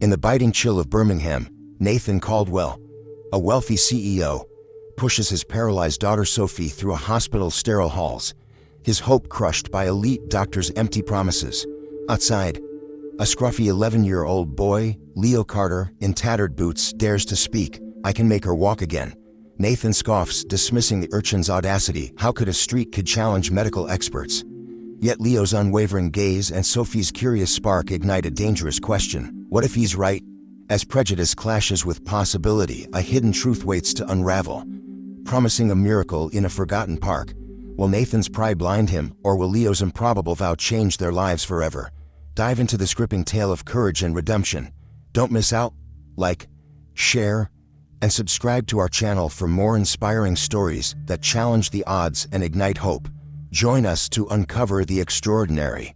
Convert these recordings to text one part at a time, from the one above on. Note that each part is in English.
In the biting chill of Birmingham, Nathan Caldwell, a wealthy CEO, pushes his paralyzed daughter Sophie through a hospital's sterile halls, his hope crushed by elite doctors' empty promises. Outside, a scruffy 11-year-old boy, Leo Carter, in tattered boots, dares to speak. "I can make her walk again." Nathan scoffs, dismissing the urchin's audacity. How could a street kid challenge medical experts? Yet Leo's unwavering gaze and Sophie's curious spark ignite a dangerous question. What if he's right? As prejudice clashes with possibility, a hidden truth waits to unravel, promising a miracle in a forgotten park. Will Nathan's pride blind him, or will Leo's improbable vow change their lives forever? Dive into this gripping tale of courage and redemption. Don't miss out. Like, share, and subscribe to our channel for more inspiring stories that challenge the odds and ignite hope. Join us to uncover the extraordinary.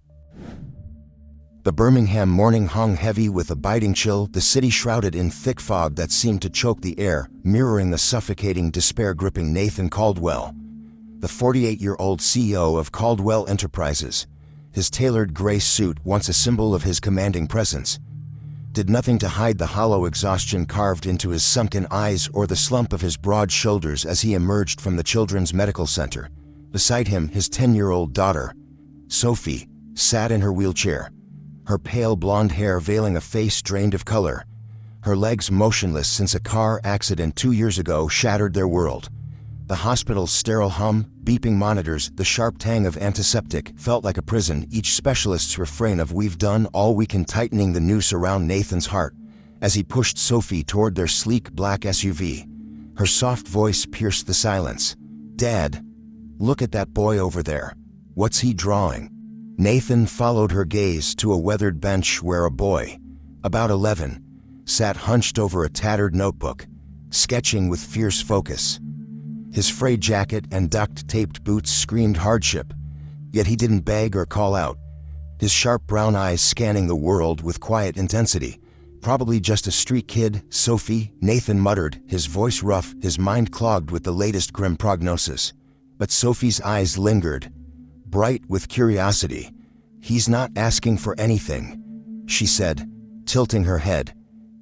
The Birmingham morning hung heavy with a biting chill, the city shrouded in thick fog that seemed to choke the air, mirroring the suffocating despair gripping Nathan Caldwell, the 48-year-old CEO of Caldwell Enterprises. His tailored gray suit, once a symbol of his commanding presence, did nothing to hide the hollow exhaustion carved into his sunken eyes or the slump of his broad shoulders as he emerged from the Children's Medical Center. Beside him, his 10-year-old daughter, Sophie, sat in her wheelchair, her pale blonde hair veiling a face drained of color, her legs motionless since a car accident 2 years ago shattered their world. The hospital's sterile hum, beeping monitors, the sharp tang of antiseptic felt like a prison, each specialist's refrain of "we've done all we can" tightening the noose around Nathan's heart. As he pushed Sophie toward their sleek black SUV, her soft voice pierced the silence. "Dad, look at that boy over there. What's he drawing?" Nathan followed her gaze to a weathered bench where a boy, about 11, sat hunched over a tattered notebook, sketching with fierce focus. His frayed jacket and duct-taped boots screamed hardship, yet he didn't beg or call out, his sharp brown eyes scanning the world with quiet intensity. "Probably just a street kid, Sophie," Nathan muttered, his voice rough, his mind clogged with the latest grim prognosis. But Sophie's eyes lingered, bright with curiosity. "He's not asking for anything," she said, tilting her head.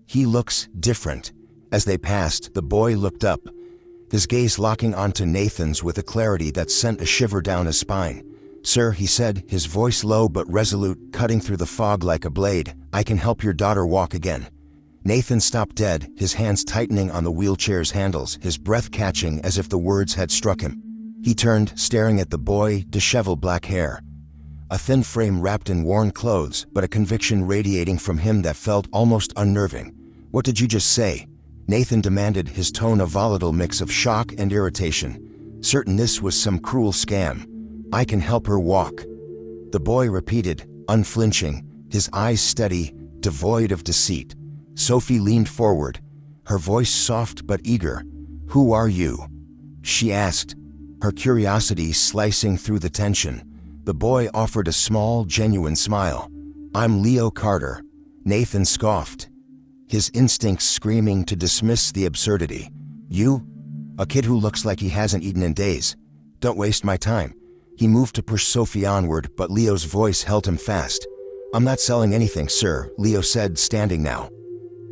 "He looks different." As they passed, the boy looked up, his gaze locking onto Nathan's with a clarity that sent a shiver down his spine. "Sir," he said, his voice low but resolute, cutting through the fog like a blade, "I can help your daughter walk again." Nathan stopped dead, his hands tightening on the wheelchair's handles, his breath catching as if the words had struck him. He turned, staring at the boy, disheveled black hair, a thin frame wrapped in worn clothes, but a conviction radiating from him that felt almost unnerving. "What did you just say?" Nathan demanded, his tone a volatile mix of shock and irritation, certain this was some cruel scam. "I can help her walk," the boy repeated, unflinching, his eyes steady, devoid of deceit. Sophie leaned forward, her voice soft but eager. "Who are you?" she asked, her curiosity slicing through the tension. The boy offered a small, genuine smile. "I'm Leo Carter." Nathan scoffed, his instincts screaming to dismiss the absurdity. "You? A kid who looks like he hasn't eaten in days. Don't waste my time." He moved to push Sophie onward, but Leo's voice held him fast. "I'm not selling anything, sir," Leo said, standing now,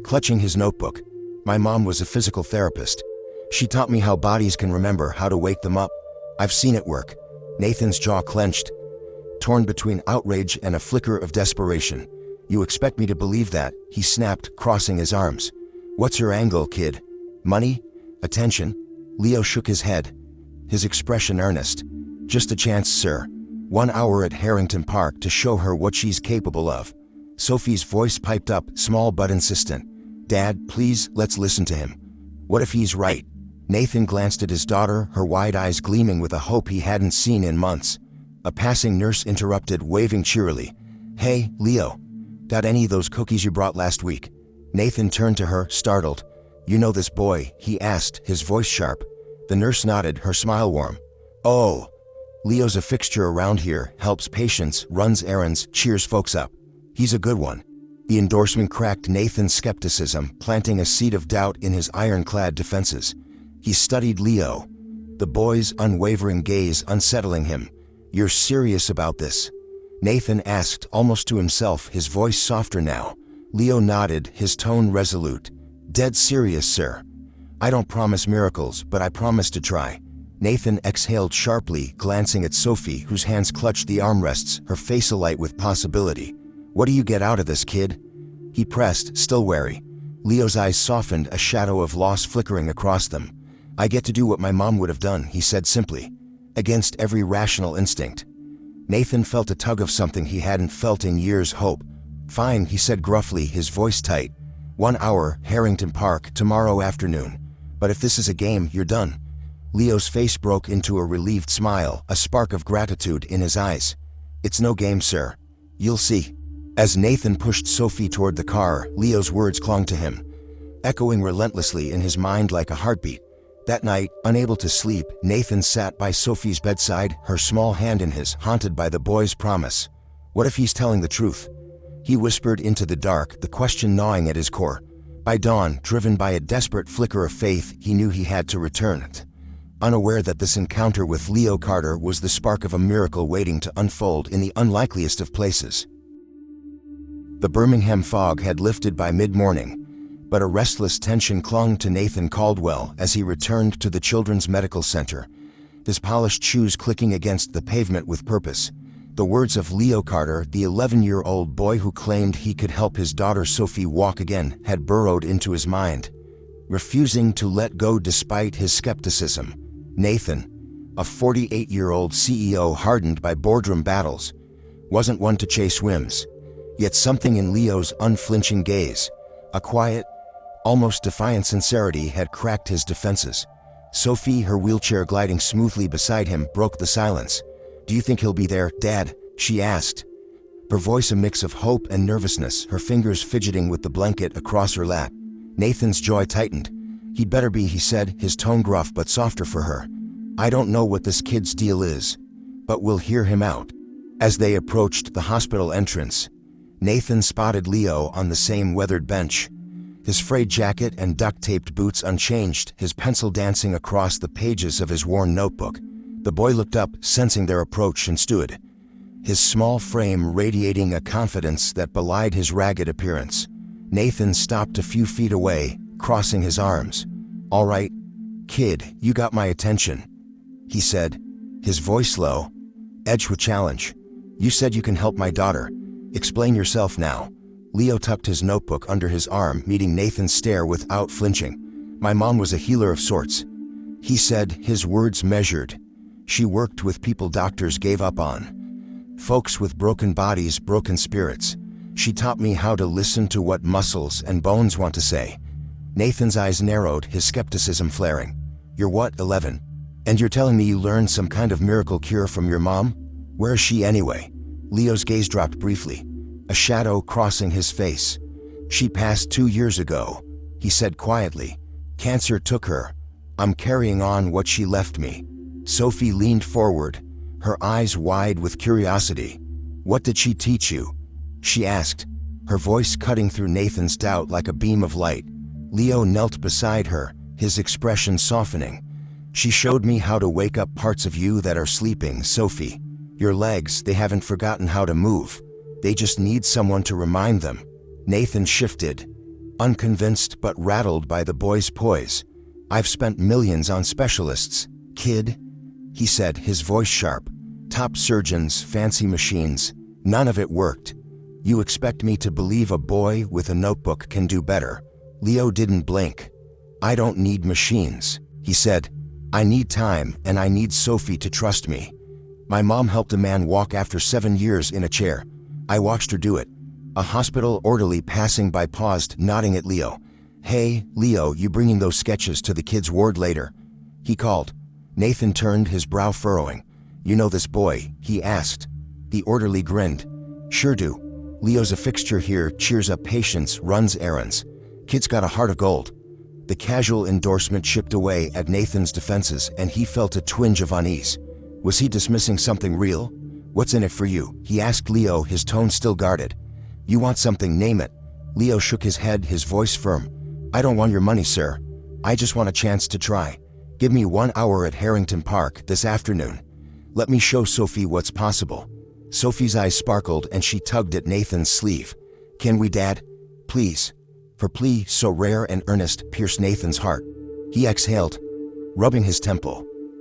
clutching his notebook. "My mom was a physical therapist. She taught me how bodies can remember how to wake them up. I've seen it work." Nathan's jaw clenched, torn between outrage and a flicker of desperation. "You expect me to believe that?" he snapped, crossing his arms. "What's your angle, kid? Money? Attention?" Leo shook his head, his expression earnest. "Just a chance, sir. 1 hour at Harrington Park to show her what she's capable of." Sophie's voice piped up, small but insistent. "Dad, please, let's listen to him. What if he's right?" Nathan glanced at his daughter, her wide eyes gleaming with a hope he hadn't seen in months. A passing nurse interrupted, waving cheerily. "Hey, Leo. Got any of those cookies you brought last week?" Nathan turned to her, startled. "You know this boy?" he asked, his voice sharp. The nurse nodded, her smile warm. "Oh, Leo's a fixture around here, helps patients, runs errands, cheers folks up. He's a good one." The endorsement cracked Nathan's skepticism, planting a seed of doubt in his ironclad defenses. He studied Leo, the boy's unwavering gaze unsettling him. "You're serious about this?" Nathan asked, almost to himself, his voice softer now, Leo nodded, his tone resolute. "Dead serious, sir. I don't promise miracles, but I promise to try." Nathan exhaled sharply, glancing at Sophie, whose hands clutched the armrests, her face alight with possibility. "What do you get out of this, kid?" He pressed, still wary. Leo's eyes softened, a shadow of loss flickering across them. "I get to do what my mom would have done," he said simply, against every rational instinct. Nathan felt a tug of something he hadn't felt in years. Hope. "Fine," he said gruffly, his voice tight. 1 hour, Harrington Park, tomorrow afternoon. But if this is a game, you're done." Leo's face broke into a relieved smile, a spark of gratitude in his eyes. "It's no game, sir. You'll see." As Nathan pushed Sophie toward the car, Leo's words clung to him, echoing relentlessly in his mind like a heartbeat. That night, unable to sleep, Nathan sat by Sophie's bedside, her small hand in his, haunted by the boy's promise. What if he's telling the truth? He whispered into the dark, the question gnawing at his core. By dawn, driven by a desperate flicker of faith, he knew he had to return it, unaware that this encounter with Leo Carter was the spark of a miracle waiting to unfold in the unlikeliest of places. The Birmingham fog had lifted by mid-morning, but a restless tension clung to Nathan Caldwell as he returned to the Children's Medical Center, his polished shoes clicking against the pavement with purpose. The words of Leo Carter, the 11-year-old boy who claimed he could help his daughter Sophie walk again, had burrowed into his mind. Refusing to let go despite his skepticism, Nathan, a 48-year-old CEO hardened by boardroom battles, wasn't one to chase whims. Yet something in Leo's unflinching gaze, a quiet, almost defiant sincerity, had cracked his defenses. Sophie, her wheelchair gliding smoothly beside him, broke the silence. "Do you think he'll be there, Dad?" she asked, her voice a mix of hope and nervousness, her fingers fidgeting with the blanket across her lap. Nathan's jaw tightened. "He'd better be," he said, his tone gruff but softer for her. "I don't know what this kid's deal is, but we'll hear him out." As they approached the hospital entrance, Nathan spotted Leo on the same weathered bench, his frayed jacket and duct-taped boots unchanged, his pencil dancing across the pages of his worn notebook. The boy looked up, sensing their approach, and stood, his small frame radiating a confidence that belied his ragged appearance. Nathan stopped a few feet away, crossing his arms. "All right, kid, you got my attention," he said, his voice low, edged with challenge. "You said you can help my daughter. Explain yourself now." Leo tucked his notebook under his arm, meeting Nathan's stare without flinching. "My mom was a healer of sorts," he said, his words measured. "She worked with people doctors gave up on. Folks with broken bodies, broken spirits. She taught me how to listen to what muscles and bones want to say." Nathan's eyes narrowed, his skepticism flaring. "You're what, 11? And you're telling me you learned some kind of miracle cure from your mom? Where is she anyway?" Leo's gaze dropped briefly, a shadow crossing his face. "She passed 2 years ago," he said quietly. "Cancer took her. I'm carrying on what she left me." Sophie leaned forward, her eyes wide with curiosity. "What did she teach you?" she asked, her voice cutting through Nathan's doubt like a beam of light. Leo knelt beside her, his expression softening. "She showed me how to wake up parts of you that are sleeping, Sophie. Your legs, they haven't forgotten how to move. They just need someone to remind them." Nathan shifted, unconvinced but rattled by the boy's poise. "I've spent millions on specialists, kid," he said, his voice sharp. "Top surgeons, fancy machines. None of it worked. You expect me to believe a boy with a notebook can do better?" Leo didn't blink. "I don't need machines," he said. "I need time, and I need Sophie to trust me. My mom helped a man walk after 7 years in a chair. I watched her do it." A hospital orderly passing by paused, nodding at Leo. "Hey, Leo, you bringing those sketches to the kids' ward later?" he called. Nathan turned, his brow furrowing. "You know this boy?" he asked. The orderly grinned. "Sure do. Leo's a fixture here, cheers up patients, runs errands. Kid's got a heart of gold." The casual endorsement chipped away at Nathan's defenses, and he felt a twinge of unease. Was he dismissing something real? "What's in it for you?" he asked Leo, his tone still guarded. "You want something, name it." Leo shook his head, his voice firm. "I don't want your money, sir. I just want a chance to try. Give me 1 hour at Harrington Park this afternoon. Let me show Sophie what's possible." Sophie's eyes sparkled and she tugged at Nathan's sleeve. "Can we, Dad? please." For plea so rare and earnest pierced Nathan's heart. He exhaled, rubbing his temple.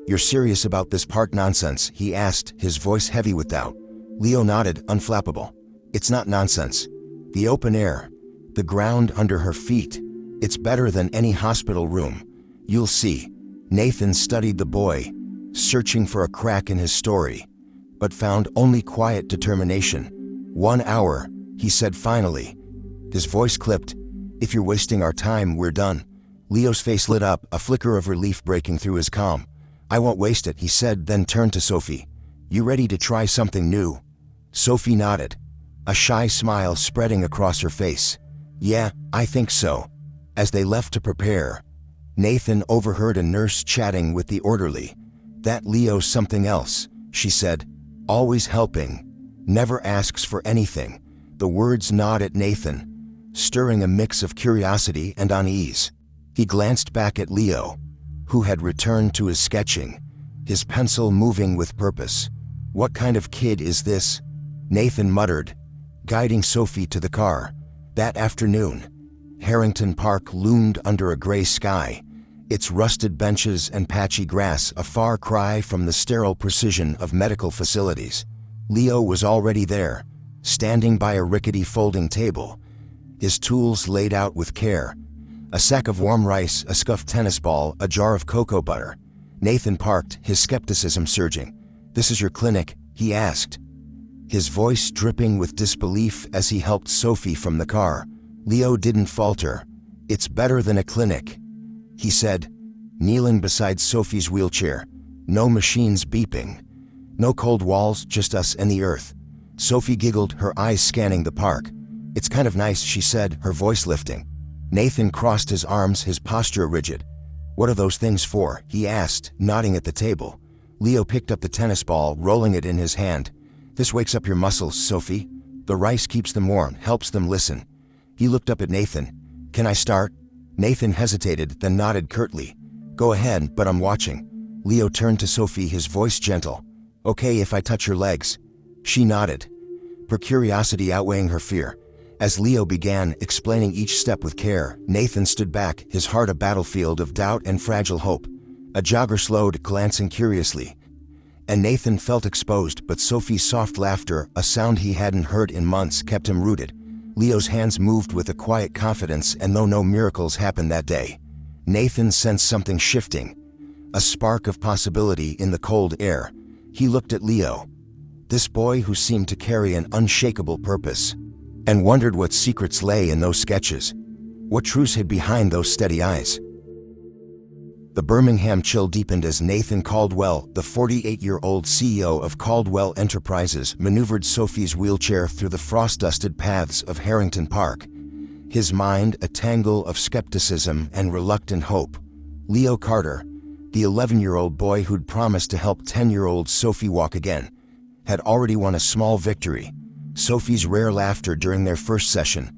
"You're serious about this park nonsense?" he asked, his voice heavy with doubt. Leo nodded, unflappable. "It's not nonsense. The open air, the ground under her feet, it's better than any hospital room. You'll see." Nathan studied the boy, searching for a crack in his story, but found only quiet determination. "1 hour," he said finally. His voice clipped. "If you're wasting our time, we're done." Leo's face lit up, a flicker of relief breaking through his calm. "I won't waste it," he said, then turned to Sophie. "You ready to try something new?" Sophie nodded, a shy smile spreading across her face. "Yeah, I think so." As they left to prepare, Nathan overheard a nurse chatting with the orderly. "That Leo's something else," she said. "Always helping. Never asks for anything." The words gnawed at Nathan, stirring a mix of curiosity and unease. He glanced back at Leo, who had returned to his sketching, his pencil moving with purpose. "What kind of kid is this?" Nathan muttered, guiding Sophie to the car. That afternoon, Harrington Park loomed under a gray sky, its rusted benches and patchy grass a far cry from the sterile precision of medical facilities. Leo was already there, standing by a rickety folding table, his tools laid out with care. A sack of warm rice, a scuffed tennis ball, a jar of cocoa butter. Nathan parked, his skepticism surging. "This is your clinic?" he asked, his voice dripping with disbelief as he helped Sophie from the car. Leo didn't falter. "It's better than a clinic," he said, kneeling beside Sophie's wheelchair. "No machines beeping. No cold walls, just us and the earth." Sophie giggled, her eyes scanning the park. "It's kind of nice," she said, her voice lifting. Nathan crossed his arms, his posture rigid. "What are those things for?" he asked, nodding at the table. Leo picked up the tennis ball, rolling it in his hand. "This wakes up your muscles, Sophie. The rice keeps them warm, helps them listen." He looked up at Nathan. "Can I start?" Nathan hesitated, then nodded curtly. "Go ahead, but I'm watching." Leo turned to Sophie, his voice gentle. "Okay if I touch your legs?" She nodded, her curiosity outweighing her fear. As Leo began, explaining each step with care, Nathan stood back, his heart a battlefield of doubt and fragile hope. A jogger slowed, glancing curiously, and Nathan felt exposed, but Sophie's soft laughter, a sound he hadn't heard in months, kept him rooted. Leo's hands moved with a quiet confidence, and though no miracles happened that day, Nathan sensed something shifting, a spark of possibility in the cold air. He looked at Leo, this boy who seemed to carry an unshakable purpose, and wondered what secrets lay in those sketches, what truths hid behind those steady eyes. The Birmingham chill deepened as Nathan Caldwell, the 48-year-old CEO of Caldwell Enterprises, maneuvered Sophie's wheelchair through the frost-dusted paths of Harrington Park, his mind a tangle of skepticism and reluctant hope. Leo Carter, the 11-year-old boy who'd promised to help 10-year-old Sophie walk again, had already won a small victory. Sophie's rare laughter during their first session,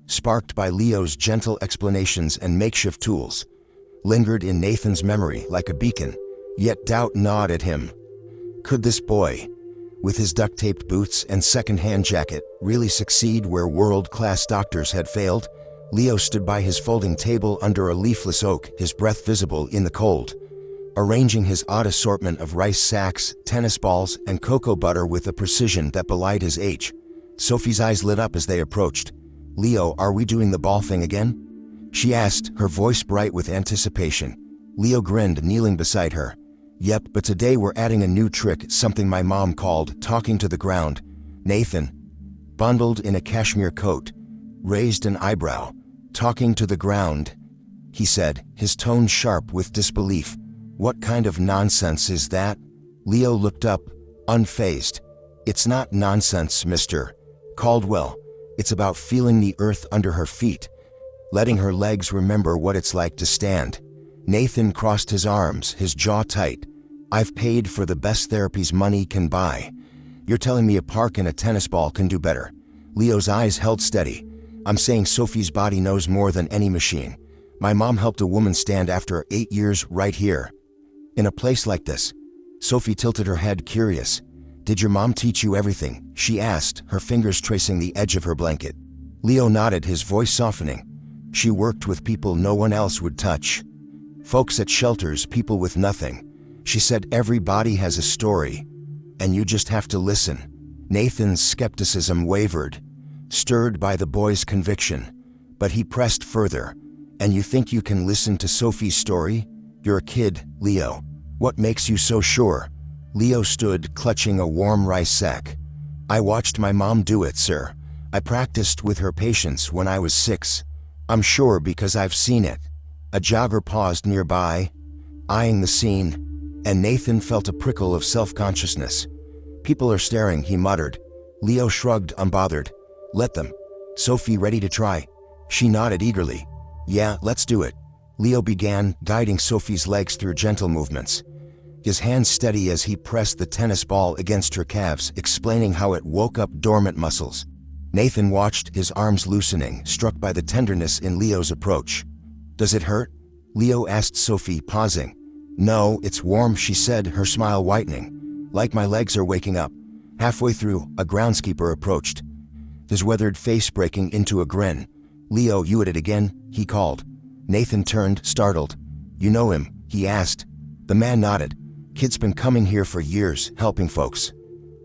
sparked by Leo's gentle explanations and makeshift tools, lingered in Nathan's memory like a beacon, yet doubt gnawed at him. Could this boy, with his duct-taped boots and second-hand jacket, really succeed where world-class doctors had failed? Leo stood by his folding table under a leafless oak, his breath visible in the cold, arranging his odd assortment of rice sacks, tennis balls, and cocoa butter with a precision that belied his age. Sophie's eyes lit up as they approached. "Leo, are we doing the ball thing again?" she asked, her voice bright with anticipation. Leo grinned, kneeling beside her. "Yep, but today we're adding a new trick, something my mom called talking to the ground." Nathan, bundled in a cashmere coat, raised an eyebrow. "Talking to the ground," he said, his tone sharp with disbelief. "What kind of nonsense is that?" Leo looked up, unfazed. "It's not nonsense, Mr. Caldwell. It's about feeling the earth under her feet, letting her legs remember what it's like to stand." Nathan crossed his arms, his jaw tight. "I've paid for the best therapies money can buy. You're telling me a park and a tennis ball can do better?" Leo's eyes held steady. "I'm saying Sophie's body knows more than any machine. My mom helped a woman stand after 8 years right here, in a place like this." Sophie tilted her head, curious. "Did your mom teach you everything?" she asked, her fingers tracing the edge of her blanket. Leo nodded, his voice softening. She worked with people no one else would touch. Folks at shelters, people with nothing. She said everybody has a story, and you just have to listen. Nathan's skepticism wavered, stirred by the boy's conviction, but he pressed further. And you think you can listen to Sophie's story? You're a kid, Leo. What makes you so sure? Leo stood, clutching a warm rice sack. I watched my mom do it, sir. I practiced with her patients when I was 6. I'm sure because I've seen it. A jogger paused nearby, eyeing the scene, and Nathan felt a prickle of self-consciousness. People are staring, he muttered. Leo shrugged, unbothered. Let them. Sophie, ready to try? She nodded eagerly. Yeah, let's do it. Leo began, guiding Sophie's legs through gentle movements, his hands steady as he pressed the tennis ball against her calves, explaining how it woke up dormant muscles. Nathan watched, his arms loosening, struck by the tenderness in Leo's approach. Does it hurt? Leo asked Sophie, pausing. No, it's warm, she said, her smile whitening. Like my legs are waking up. Halfway through, a groundskeeper approached, his weathered face breaking into a grin. Leo, you at it again? He called. Nathan turned, startled. You know him? He asked. The man nodded. Kid's been coming here for years, helping folks.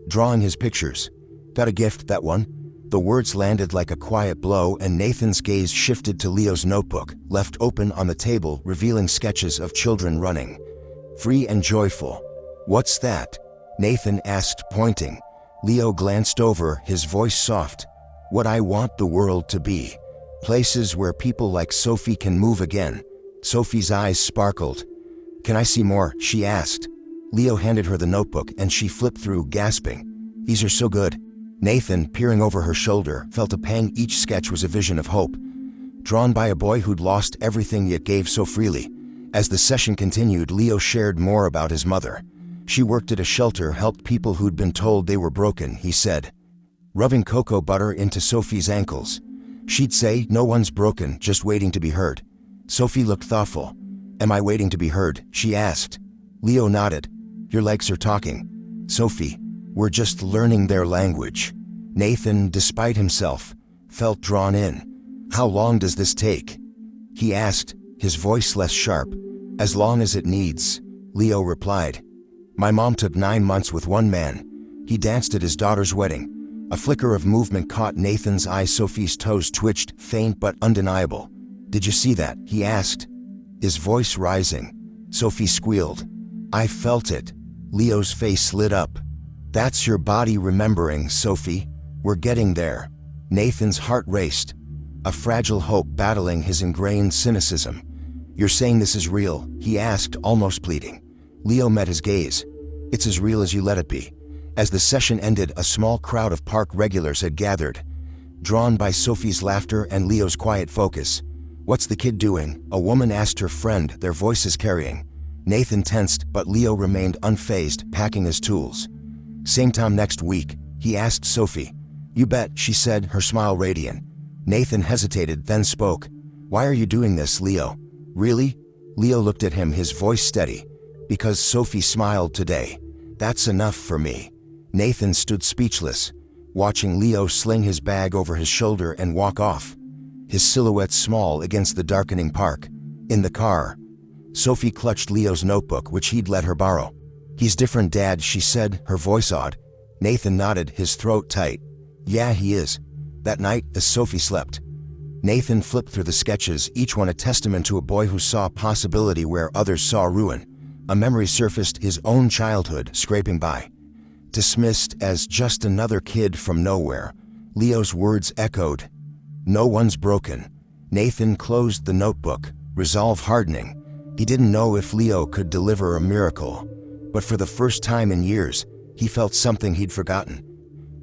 Drawing his pictures. Got a gift, that one? The words landed like a quiet blow, and Nathan's gaze shifted to Leo's notebook, left open on the table, revealing sketches of children running. Free and joyful. What's that? Nathan asked, pointing. Leo glanced over, his voice soft. What I want the world to be. Places where people like Sophie can move again. Sophie's eyes sparkled. Can I see more? She asked. Leo handed her the notebook and she flipped through, gasping. These are so good. Nathan, peering over her shoulder, felt a pang. Each sketch was a vision of hope, drawn by a boy who'd lost everything yet gave so freely. As the session continued, Leo shared more about his mother. She worked at a shelter, helped people who'd been told they were broken, he said, rubbing cocoa butter into Sophie's ankles. She'd say, no one's broken, just waiting to be heard. Sophie looked thoughtful. Am I waiting to be heard? She asked. Leo nodded. Your legs are talking. Sophie, we're just learning their language. Nathan, despite himself, felt drawn in. How long does this take? He asked, his voice less sharp. As long as it needs, Leo replied. My mom took 9 months with one man. He danced at his daughter's wedding. A flicker of movement caught Nathan's eye. Sophie's toes twitched, faint but undeniable. Did you see that? He asked, his voice rising. Sophie squealed. I felt it. Leo's face lit up. That's your body remembering, Sophie. We're getting there. Nathan's heart raced, a fragile hope battling his ingrained cynicism. You're saying this is real? He asked, almost pleading. Leo met his gaze. It's as real as you let it be. As the session ended, a small crowd of park regulars had gathered, drawn by Sophie's laughter and Leo's quiet focus. What's the kid doing? A woman asked her friend, their voices carrying. Nathan tensed, but Leo remained unfazed, packing his tools. Same time next week, he asked Sophie. You bet, she said, her smile radiant. Nathan hesitated, then spoke. Why are you doing this, Leo? Really? Leo looked at him, his voice steady. Because Sophie smiled today. That's enough for me. Nathan stood speechless, watching Leo sling his bag over his shoulder and walk off, his silhouette small against the darkening park. In the car, Sophie clutched Leo's notebook, which he'd let her borrow. He's different, Dad, she said, her voice odd. Nathan nodded, his throat tight. Yeah, he is. That night, as Sophie slept, Nathan flipped through the sketches, each one a testament to a boy who saw possibility where others saw ruin. A memory surfaced, his own childhood, scraping by. Dismissed as just another kid from nowhere, Leo's words echoed. No one's broken. Nathan closed the notebook, resolve hardening. He didn't know if Leo could deliver a miracle, but for the first time in years, he felt something he'd forgotten.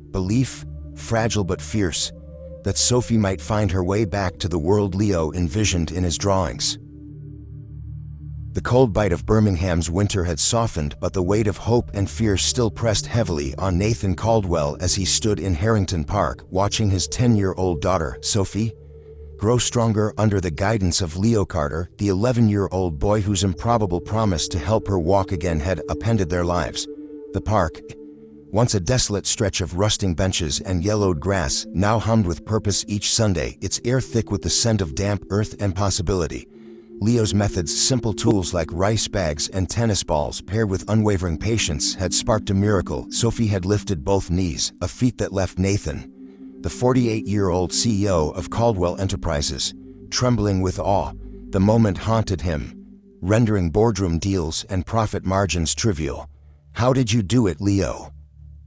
Belief, fragile but fierce, that Sophie might find her way back to the world Leo envisioned in his drawings. The cold bite of Birmingham's winter had softened, but the weight of hope and fear still pressed heavily on Nathan Caldwell as he stood in Harrington Park, watching his 10-year-old daughter, Sophie, grow stronger under the guidance of Leo Carter, the 11-year-old boy whose improbable promise to help her walk again had upended their lives. The park, Once a desolate stretch of rusting benches and yellowed grass, now hummed with purpose each Sunday, its air thick with the scent of damp earth and possibility. Leo's methods, simple tools like rice bags and tennis balls paired with unwavering patience, had sparked a miracle. Sophie had lifted both knees, a feat that left Nathan, the 48-year-old CEO of Caldwell Enterprises, trembling with awe. The moment haunted him, rendering boardroom deals and profit margins trivial. "How did you do it, Leo?"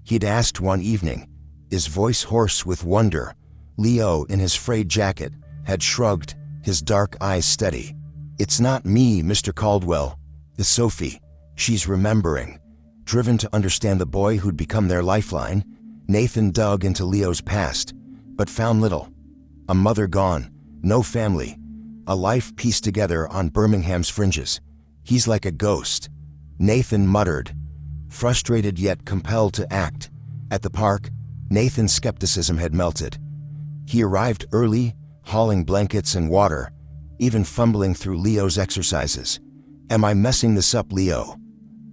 he'd asked one evening, his voice hoarse with wonder. Leo, in his frayed jacket, had shrugged, his dark eyes steady. "It's not me, Mr. Caldwell. It's Sophie. She's remembering." Driven to understand the boy who'd become their lifeline, Nathan dug into Leo's past, but found little. A mother gone, no family, a life pieced together on Birmingham's fringes. "He's like a ghost," Nathan muttered, frustrated yet compelled to act. At the park, Nathan's skepticism had melted. He arrived early, hauling blankets and water, even fumbling through Leo's exercises. "Am I messing this up, Leo?"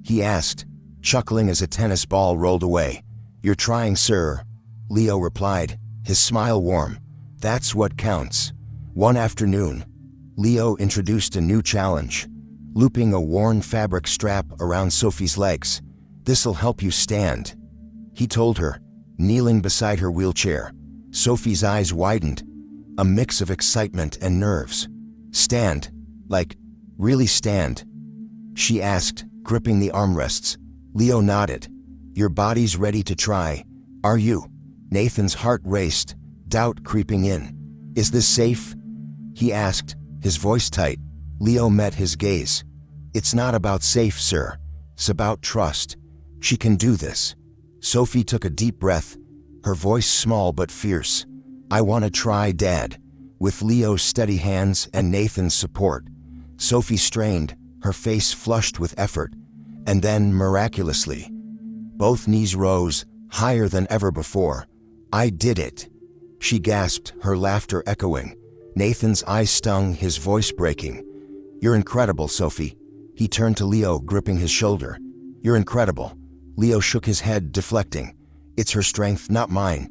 he asked, chuckling as a tennis ball rolled away. "You're trying, sir," Leo replied, his smile warm. "That's what counts." One afternoon, Leo introduced a new challenge, looping a worn fabric strap around Sophie's legs. "This'll help you stand," he told her, kneeling beside her wheelchair. Sophie's eyes widened, a mix of excitement and nerves. "Stand? Like, really stand?" she asked, gripping the armrests. Leo nodded. "Your body's ready to try, are you?" Nathan's heart raced, doubt creeping in. "Is this safe?" he asked, his voice tight. Leo met his gaze. "It's not about safe, sir. It's about trust. She can do this." Sophie took a deep breath, her voice small but fierce. "I want to try, Dad." With Leo's steady hands and Nathan's support, Sophie strained, her face flushed with effort. And then, miraculously, both knees rose, higher than ever before. "I did it," she gasped, her laughter echoing. Nathan's eyes stung, his voice breaking. "You're incredible, Sophie." He turned to Leo, gripping his shoulder. "You're incredible." Leo shook his head, deflecting. "It's her strength, not mine."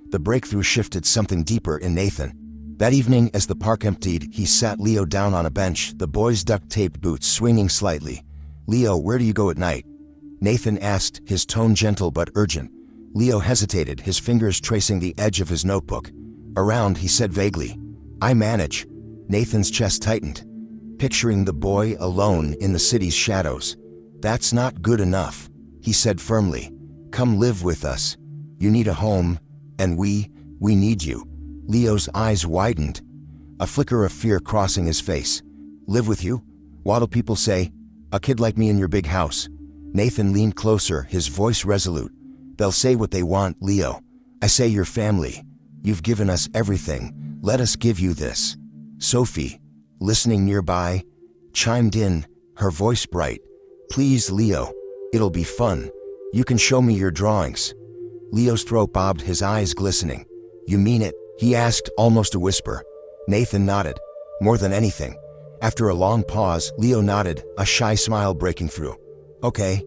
The breakthrough shifted something deeper in Nathan. That evening, as the park emptied, he sat Leo down on a bench, the boy's duct-taped boots swinging slightly. "Leo, where do you go at night?" Nathan asked, his tone gentle but urgent. Leo hesitated, his fingers tracing the edge of his notebook. "Around," he said vaguely. "I manage." Nathan's chest tightened, picturing the boy alone in the city's shadows. "That's not good enough," he said firmly. "Come live with us. You need a home, and we need you." Leo's eyes widened, a flicker of fear crossing his face. "Live with you? What'll people say? A kid like me in your big house?" Nathan leaned closer, his voice resolute. "They'll say what they want, Leo. I say you're family. You've given us everything. Let us give you this." Sophie, listening nearby, chimed in, her voice bright. "Please, Leo. It'll be fun. You can show me your drawings." Leo's throat bobbed, his eyes glistening. "You mean it?" he asked, almost a whisper. Nathan nodded. "More than anything." After a long pause, Leo nodded, a shy smile breaking through. "Okay,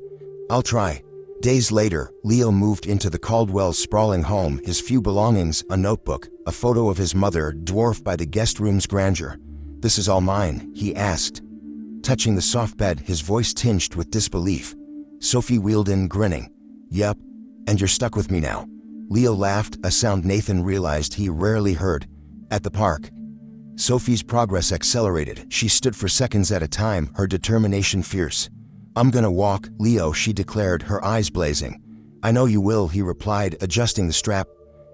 I'll try." Days later, Leo moved into the Caldwell's sprawling home, his few belongings, a notebook, a photo of his mother dwarfed by the guest room's grandeur. "This is all mine?" he asked, touching the soft bed, his voice tinged with disbelief. Sophie wheeled in, grinning. "Yep, and you're stuck with me now." Leo laughed, a sound Nathan realized he rarely heard. At the park, Sophie's progress accelerated. She stood for seconds at a time, her determination fierce. "I'm gonna walk, Leo," she declared, her eyes blazing. "I know you will," he replied, adjusting the strap.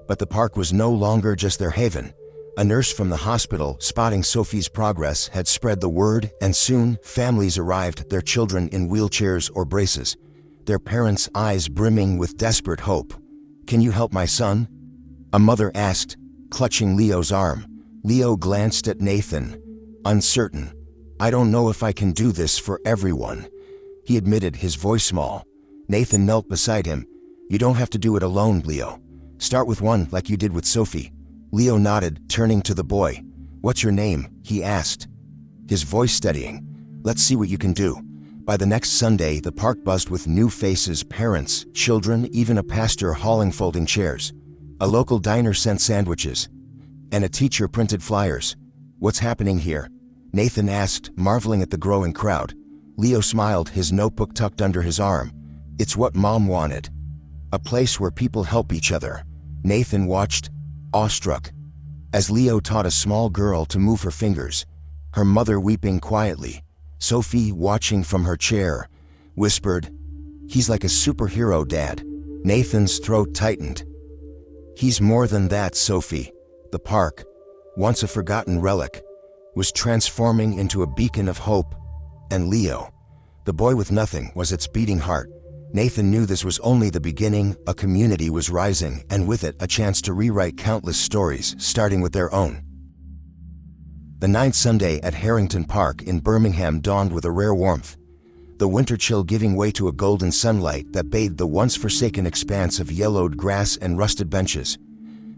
But the park was no longer just their haven. A nurse from the hospital, spotting Sophie's progress, had spread the word, and soon families arrived, their children in wheelchairs or braces, their parents' eyes brimming with desperate hope. "Can you help my son?" a mother asked, clutching Leo's arm. Leo glanced at Nathan, uncertain. "I don't know if I can do this for everyone," he admitted, his voice small. Nathan knelt beside him. "You don't have to do it alone, Leo. Start with one like you did with Sophie." Leo nodded, turning to the boy. "What's your name?" he asked, his voice steadying. "Let's see what you can do." By the next Sunday, the park buzzed with new faces, parents, children, even a pastor hauling folding chairs. A local diner sent sandwiches, and a teacher printed flyers. "What's happening here?" Nathan asked, marveling at the growing crowd. Leo smiled, his notebook tucked under his arm. "It's what Mom wanted. A place where people help each other." Nathan watched, awestruck, as Leo taught a small girl to move her fingers, her mother weeping quietly. Sophie, watching from her chair, whispered, "He's like a superhero, Dad." Nathan's throat tightened. "He's more than that, Sophie." The park, once a forgotten relic, was transforming into a beacon of hope. And Leo, the boy with nothing, was its beating heart. Nathan knew this was only the beginning. A community was rising, and with it a chance to rewrite countless stories, starting with their own. The ninth Sunday at Harrington Park in Birmingham dawned with a rare warmth, the winter chill giving way to a golden sunlight that bathed the once forsaken expanse of yellowed grass and rusted benches,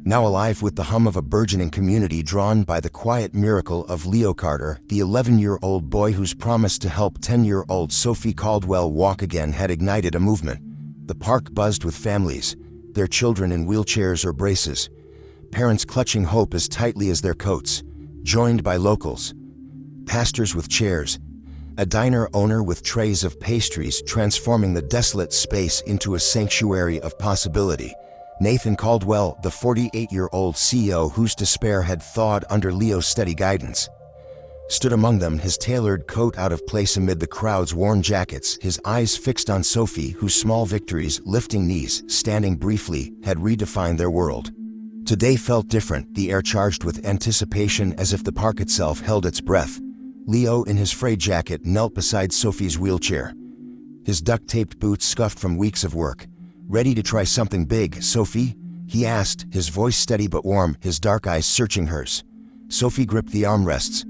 now alive with the hum of a burgeoning community drawn by the quiet miracle of Leo Carter, the 11-year-old boy whose promise to help 10-year-old Sophie Caldwell walk again had ignited a movement. The park buzzed with families, their children in wheelchairs or braces, parents clutching hope as tightly as their coats, joined by locals, pastors with chairs, a diner owner with trays of pastries, transforming the desolate space into a sanctuary of possibility. Nathan Caldwell, the 48-year-old CEO whose despair had thawed under Leo's steady guidance, stood among them, his tailored coat out of place amid the crowd's worn jackets, his eyes fixed on Sophie, whose small victories, lifting knees, standing briefly, had redefined their world. Today felt different, the air charged with anticipation as if the park itself held its breath. Leo, in his frayed jacket, knelt beside Sophie's wheelchair, his duct-taped boots scuffed from weeks of work. "Ready to try something big, Sophie?" he asked, his voice steady but warm, his dark eyes searching hers. Sophie gripped the armrests,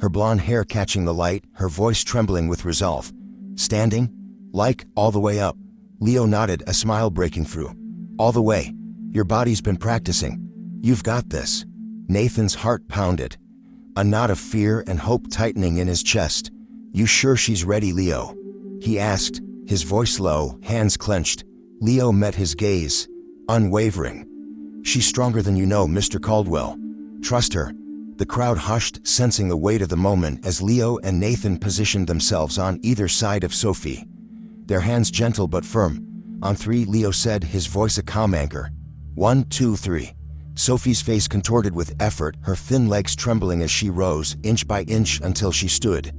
her blonde hair catching the light, her voice trembling with resolve. "Standing? Like, all the way up?" Leo nodded, a smile breaking through. "All the way. Your body's been practicing. You've got this." Nathan's heart pounded, a knot of fear and hope tightening in his chest. "You sure she's ready, Leo?" he asked, his voice low, hands clenched. Leo met his gaze, unwavering. "She's stronger than you know, Mr. Caldwell. Trust her." The crowd hushed, sensing the weight of the moment as Leo and Nathan positioned themselves on either side of Sophie, their hands gentle but firm. "On three," Leo said, his voice a calm anchor. 1, 2, 3. Sophie's face contorted with effort, her thin legs trembling as she rose, inch by inch, until she stood,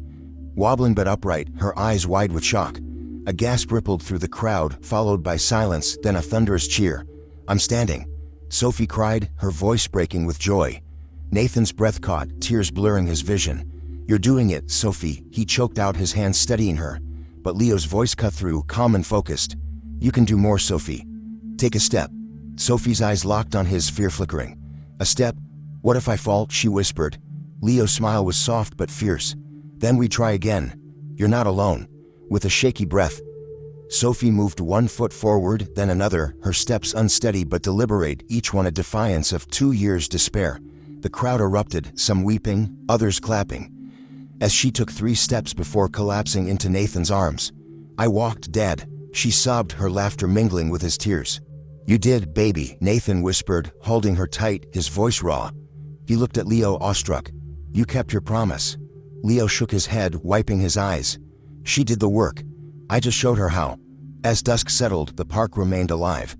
wobbling but upright, her eyes wide with shock. A gasp rippled through the crowd, followed by silence, then a thunderous cheer. "I'm standing," Sophie cried, her voice breaking with joy. Nathan's breath caught, tears blurring his vision. "You're doing it, Sophie," he choked out, his hands steadying her. But Leo's voice cut through, calm and focused. "You can do more, Sophie. Take a step." Sophie's eyes locked on his, fear flickering. "A step? What if I fall?" she whispered. Leo's smile was soft but fierce. "Then we try again. You're not alone." With a shaky breath, Sophie moved one foot forward, then another, her steps unsteady but deliberate, each one a defiance of 2 years' despair. The crowd erupted, some weeping, others clapping, as she took 3 steps before collapsing into Nathan's arms. "I walked, Dad," she sobbed, her laughter mingling with his tears. "You did, baby," Nathan whispered, holding her tight, his voice raw. He looked at Leo, awestruck. "You kept your promise." Leo shook his head, wiping his eyes. "She did the work. I just showed her how." As dusk settled, the park remained alive.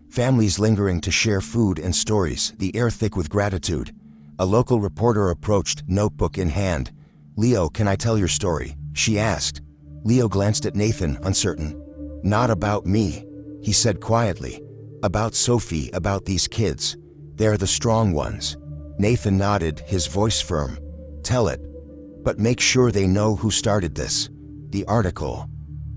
Families lingering to share food and stories, the air thick with gratitude. A local reporter approached, notebook in hand. "Leo, can I tell your story?" she asked. Leo glanced at Nathan, uncertain. "Not about me," he said quietly. "About Sophie, about these kids. They're the strong ones." Nathan nodded, his voice firm. "Tell it. But make sure they know who started this." The article,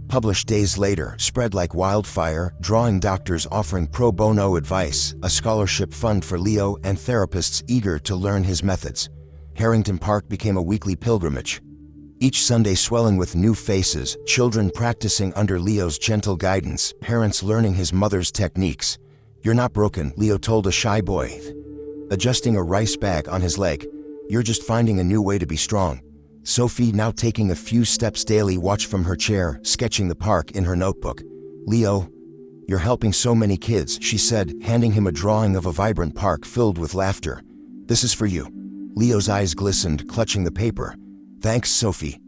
published days later, spread like wildfire, drawing doctors offering pro bono advice, a scholarship fund for Leo, and therapists eager to learn his methods. Harrington Park became a weekly pilgrimage, each Sunday swelling with new faces, children practicing under Leo's gentle guidance, parents learning his mother's techniques. "You're not broken," Leo told a shy boy, adjusting a rice bag on his leg. "You're just finding a new way to be strong." Sophie, now taking a few steps daily, watched from her chair, sketching the park in her notebook. "Leo, you're helping so many kids," she said, handing him a drawing of a vibrant park filled with laughter. "This is for you." Leo's eyes glistened, clutching the paper. "Thanks, Sophie.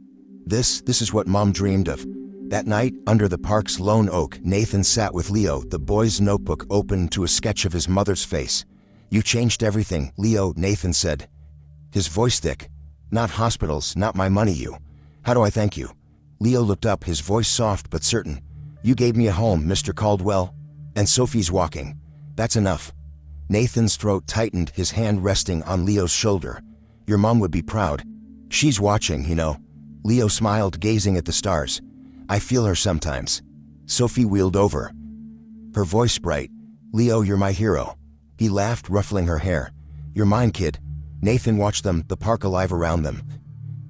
This is what Mom dreamed of." That night, under the park's lone oak, Nathan sat with Leo, the boy's notebook open to a sketch of his mother's face. "You changed everything, Leo," Nathan said, his voice thick. "Not hospitals, not my money, you. How do I thank you?" Leo looked up, his voice soft but certain. "You gave me a home, Mr. Caldwell. And Sophie's walking. That's enough." Nathan's throat tightened, his hand resting on Leo's shoulder. "Your mom would be proud. She's watching, you know." Leo smiled, gazing at the stars. "I feel her sometimes." Sophie wheeled over, her voice bright. "Leo, you're my hero." He laughed, ruffling her hair. "You're mine, kid." Nathan watched them, the park alive around them,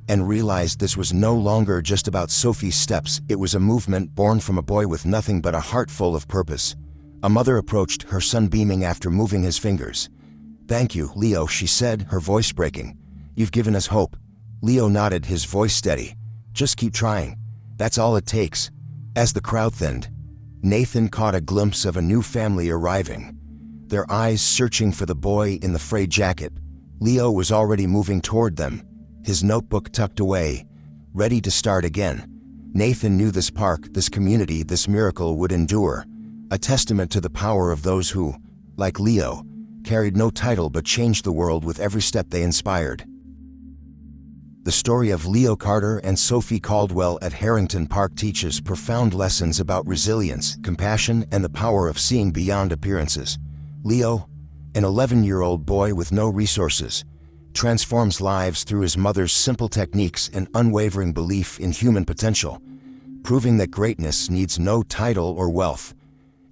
and realized this was no longer just about Sophie's steps. It was a movement born from a boy with nothing but a heart full of purpose. A mother approached, her son beaming after moving his fingers. "Thank you, Leo," she said, her voice breaking. "You've given us hope." Leo nodded, his voice steady. "Just keep trying. That's all it takes." As the crowd thinned, Nathan caught a glimpse of a new family arriving, their eyes searching for the boy in the frayed jacket. Leo was already moving toward them, his notebook tucked away, ready to start again. Nathan knew this park, this community, this miracle would endure, a testament to the power of those who, like Leo, carried no title but changed the world with every step they inspired. The story of Leo Carter and Sophie Caldwell at Harrington Park teaches profound lessons about resilience, compassion, and the power of seeing beyond appearances. Leo, an 11-year-old boy with no resources, transforms lives through his mother's simple techniques and unwavering belief in human potential, proving that greatness needs no title or wealth.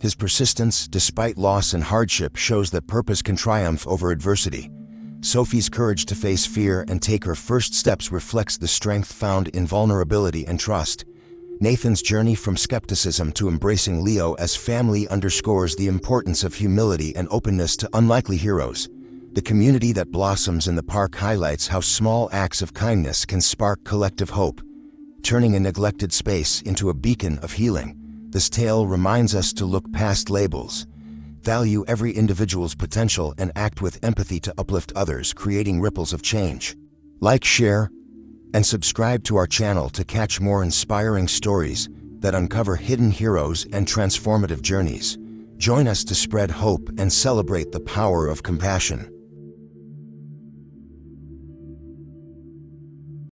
His persistence, despite loss and hardship, shows that purpose can triumph over adversity. Sophie's courage to face fear and take her first steps reflects the strength found in vulnerability and trust. Nathan's journey from skepticism to embracing Leo as family underscores the importance of humility and openness to unlikely heroes. The community that blossoms in the park highlights how small acts of kindness can spark collective hope, turning a neglected space into a beacon of healing. This tale reminds us to look past labels, value every individual's potential, and act with empathy to uplift others, creating ripples of change. Like, share, and subscribe to our channel to catch more inspiring stories that uncover hidden heroes and transformative journeys. Join us to spread hope and celebrate the power of compassion.